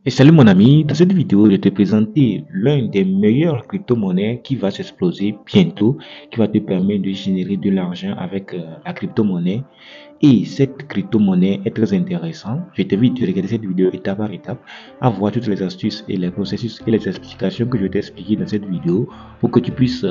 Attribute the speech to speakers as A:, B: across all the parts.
A: Et salut mon ami, dans cette vidéo, je vais te présenter l'un des meilleurs crypto-monnaies qui va s'exploser bientôt, qui va te permettre de générer de l'argent avec la crypto-monnaie. Et cette crypto-monnaie est très intéressante. Je t'invite à regarder cette vidéo étape par étape, à voir toutes les astuces et les processus et les explications que je vais t'expliquer dans cette vidéo pour que tu puisses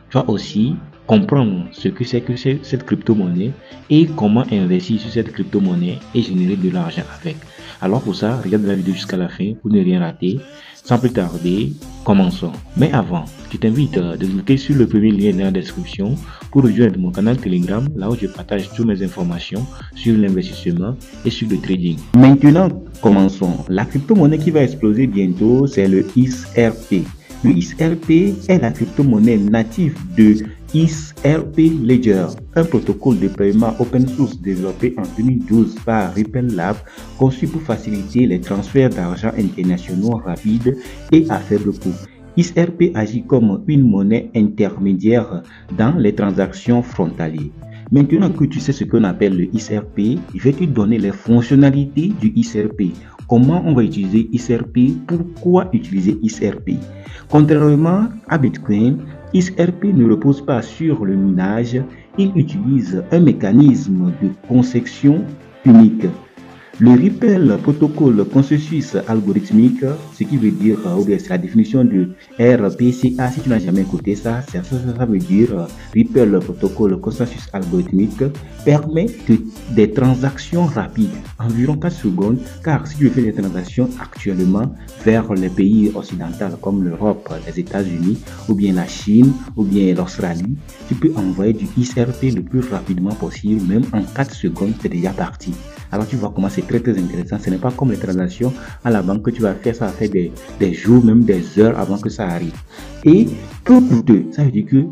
A: toi aussi comprendre ce que c'est que cette crypto-monnaie et comment investir sur cette crypto-monnaie et générer de l'argent avec. Alors pour ça, regarde la vidéo jusqu'à la fin pour ne rien rater. Sans plus tarder, commençons. Mais avant, je t'invite de cliquer sur le premier lien dans la description pour rejoindre mon canal Telegram, là où je partage toutes mes informations sur l'investissement et sur le trading. Maintenant, commençons. La crypto-monnaie qui va exploser bientôt, c'est le XRP. Le XRP est la crypto-monnaie native de XRP Ledger, un protocole de paiement open source développé en 2012 par Ripple Lab, conçu pour faciliter les transferts d'argent internationaux rapides et à faible coût. XRP agit comme une monnaie intermédiaire dans les transactions frontalières. Maintenant que tu sais ce qu'on appelle le XRP, je vais te donner les fonctionnalités du XRP. Comment on va utiliser XRP? Pourquoi utiliser XRP? Contrairement à Bitcoin, XRP ne repose pas sur le minage, il utilise un mécanisme de consensus unique. Le Ripple Protocol Consensus Algorithmique, ce qui veut dire, ou bien c'est la définition de RPCA, si tu n'as jamais écouté ça, ça veut dire Ripple Protocol Consensus Algorithmique, permet des transactions rapides, environ 4 secondes, car si tu fais des transactions actuellement vers les pays occidentaux comme l'Europe, les États-Unis, ou bien la Chine, ou bien l'Australie, tu peux envoyer du XRP le plus rapidement possible, même en 4 secondes, c'est déjà parti. Alors tu vois comment c'est très intéressant. Ce n'est pas comme les transactions à la banque que tu vas faire, ça va faire des jours, même des heures avant que ça arrive. Et peu coûteux, ça veut dire que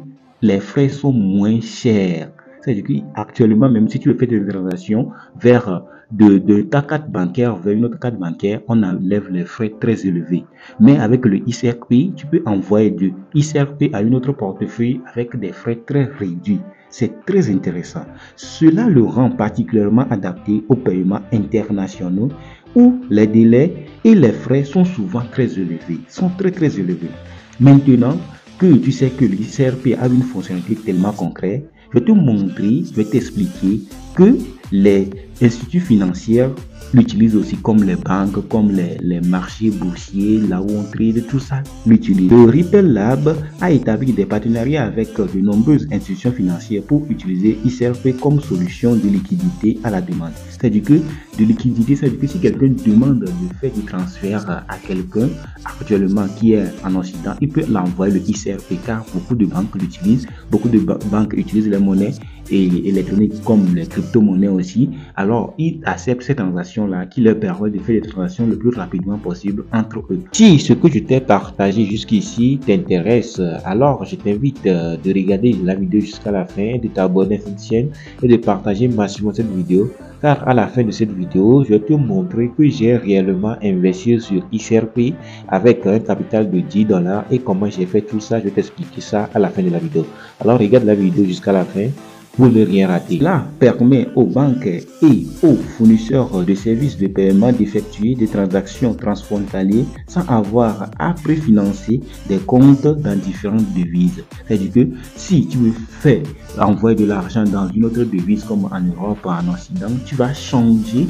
A: les frais sont moins chers. Ça veut dire qu'actuellement, même si tu veux faire des transactions vers de ta carte bancaire vers une autre carte bancaire, on enlève les frais très élevés. Mais avec le XRP, tu peux envoyer du XRP à une autre portefeuille avec des frais très réduits. C'est très intéressant. Cela le rend particulièrement adapté aux paiements internationaux où les délais et les frais sont souvent très élevés, très élevés. Maintenant que tu sais que le XRP a une fonctionnalité tellement concrète, je vais te montrer, je vais t'expliquer que les instituts financiers l'utilisent aussi, comme les banques, comme les marchés boursiers, là où on trade, tout ça l'utilise. Le Ripple Lab a établi des partenariats avec de nombreuses institutions financières pour utiliser XRP comme solution de liquidité à la demande. C'est-à-dire que de liquidité, c'est-à-dire que si quelqu'un demande de faire du transfert à quelqu'un actuellement qui est en Occident, il peut l'envoyer le XRP car beaucoup de banques l'utilisent, beaucoup de banques utilisent les monnaies électroniques comme les crypto-monnaies aussi. Alors, ils acceptent ces transactions-là qui leur permet de faire des transactions le plus rapidement possible entre eux. Si ce que je t'ai partagé jusqu'ici t'intéresse, alors je t'invite de regarder la vidéo jusqu'à la fin, de t'abonner à cette chaîne et de partager massivement cette vidéo. Car à la fin de cette vidéo, je vais te montrer que j'ai réellement investi sur XRP avec un capital de $10 et comment j'ai fait tout ça. Je vais t'expliquer ça à la fin de la vidéo. Alors regarde la vidéo jusqu'à la fin pour ne rien rater. Cela permet aux banques et aux fournisseurs de services de paiement d'effectuer des transactions transfrontalières sans avoir à préfinancer des comptes dans différentes devises. C'est-à-dire que si tu veux faire envoyer de l'argent dans une autre devise comme en Europe, en Occident, tu vas changer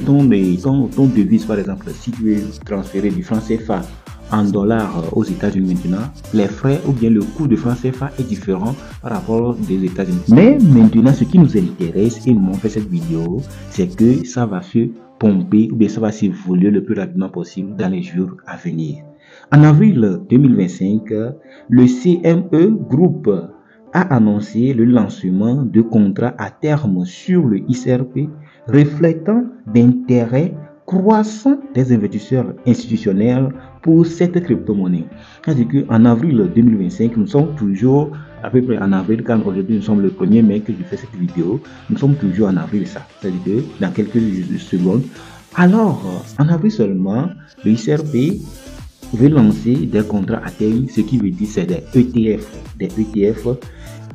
A: ton devise. Par exemple, si tu veux transférer du franc CFA en dollars aux États-Unis maintenant, les frais ou bien le coût de franc CFA est différent par rapport des États-Unis. Mais maintenant, ce qui nous intéresse et nous montre cette vidéo, c'est que ça va se pomper ou bien ça va s'évoluer le plus rapidement possible dans les jours à venir. En avril 2025, le CME Group a annoncé le lancement de contrats à terme sur le XRP, reflétant d'intérêt croissant des investisseurs institutionnels pour cette crypto-monnaie. C'est-à-dire qu'en avril 2025, nous sommes toujours à peu près en avril, quand aujourd'hui nous sommes le 1er mai que je fais cette vidéo, nous sommes toujours en avril, ça. C'est-à-dire que dans quelques secondes. Alors, en avril seulement, le XRP veut lancer des contrats à terme, ce qui veut dire c'est des ETF. Des ETF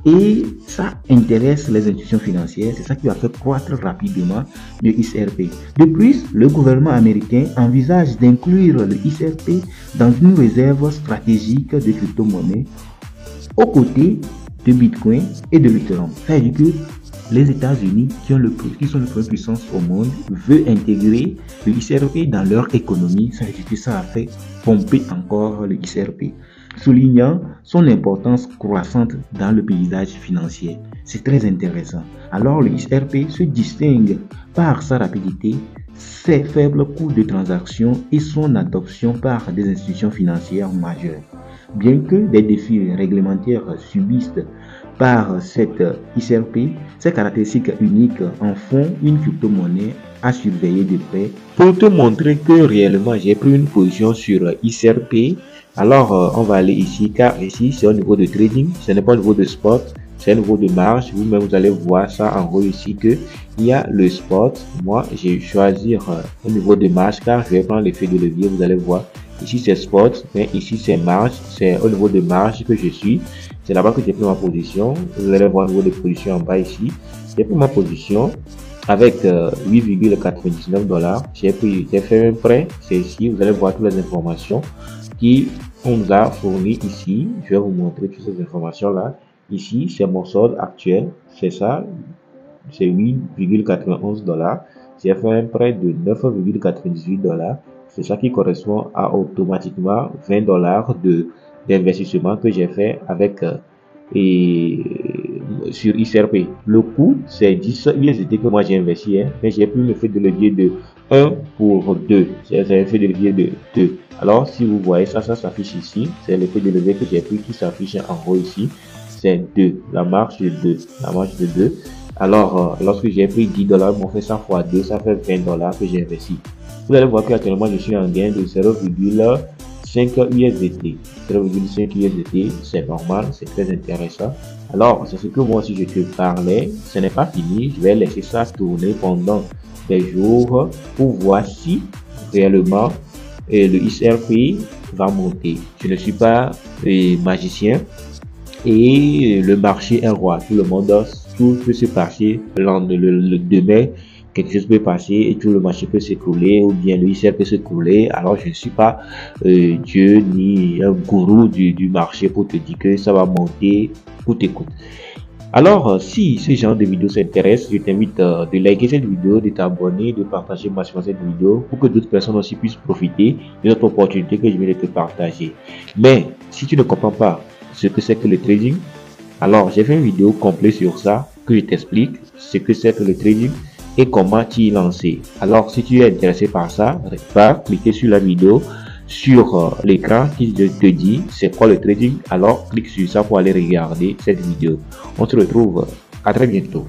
A: Et ça intéresse les institutions financières, c'est ça qui va faire croître rapidement le XRP. De plus, le gouvernement américain envisage d'inclure le XRP dans une réserve stratégique de crypto-monnaies aux côtés de Bitcoin et de l'Ethereum. Ça veut dire que les États-Unis, qui sont la première puissance au monde, veulent intégrer le XRP dans leur économie. Ça veut dire que ça a fait pomper encore le XRP, soulignant son importance croissante dans le paysage financier. C'est très intéressant. Alors le XRP se distingue par sa rapidité, ses faibles coûts de transaction et son adoption par des institutions financières majeures. Bien que des défis réglementaires subissent par cette XRP, ces caractéristiques uniques en font une crypto-monnaie à surveiller de près. Pour te montrer que réellement j'ai pris une position sur XRP, alors on va aller ici, car ici c'est au niveau de trading, ce n'est pas au niveau de spot, c'est au niveau de marge. Vous-même vous allez voir ça en haut ici que il y a le spot. Moi je vais choisir au niveau de marge, car je vais prendre l'effet de levier. Vous allez voir ici c'est spot, mais ici c'est marge, c'est au niveau de marge que je suis. C'est là-bas que j'ai pris ma position. Vous allez voir au niveau de position en bas ici. J'ai pris ma position avec 8,99 $. J'ai fait un prêt. C'est ici. Vous allez voir toutes les informations qui on nous a fournies ici. Je vais vous montrer toutes ces informations-là. Ici, c'est mon solde actuel. C'est ça. C'est 8,91 $. J'ai fait un prêt de 9,98 $. C'est ça qui correspond à automatiquement 20 $ d'investissement que j'ai fait avec sur XRP. Le coût c'est 10 USD que moi j'ai investi, mais j'ai pris le fait de levier de 1 pour 2. C'est un effet de levier de 2. Alors si vous voyez ça s'affiche ici. C'est l'effet de levier que j'ai pris qui s'affiche en haut ici. C'est 2. La marge de 2. La marge de 2. Alors lorsque j'ai pris 10 $, m'ont fait ça fois 2, ça fait 20 $ que j'ai investi. Vous allez voir qu'actuellement je suis en gain de 0,5 USDT. 0,5 USDT, c'est normal, c'est très intéressant. Alors, c'est ce que moi aussi je te parlais. Ce n'est pas fini, je vais laisser ça tourner pendant des jours pour voir si réellement le XRP va monter. Je ne suis pas magicien et le marché est roi. Tout peut se passer le demain. Quelque chose peut passer et tout le marché peut s'écrouler, ou bien le XRP peut s'écrouler. Alors je ne suis pas Dieu ni un gourou du marché pour te dire que ça va monter coûte et coûte. Alors si ce genre de vidéo s'intéresse, je t'invite de liker cette vidéo, de t'abonner, de partager massivement cette vidéo pour que d'autres personnes aussi puissent profiter de notre opportunité que je viens de te partager. Mais si tu ne comprends pas ce que c'est que le trading, alors j'ai fait une vidéo complète sur ça que je t'explique ce que c'est que le trading et comment t'y lancer. Alors si tu es intéressé par ça, va cliquer sur la vidéo sur l'écran qui te dit c'est quoi le trading. Alors clique sur ça pour aller regarder cette vidéo. On se retrouve à très bientôt.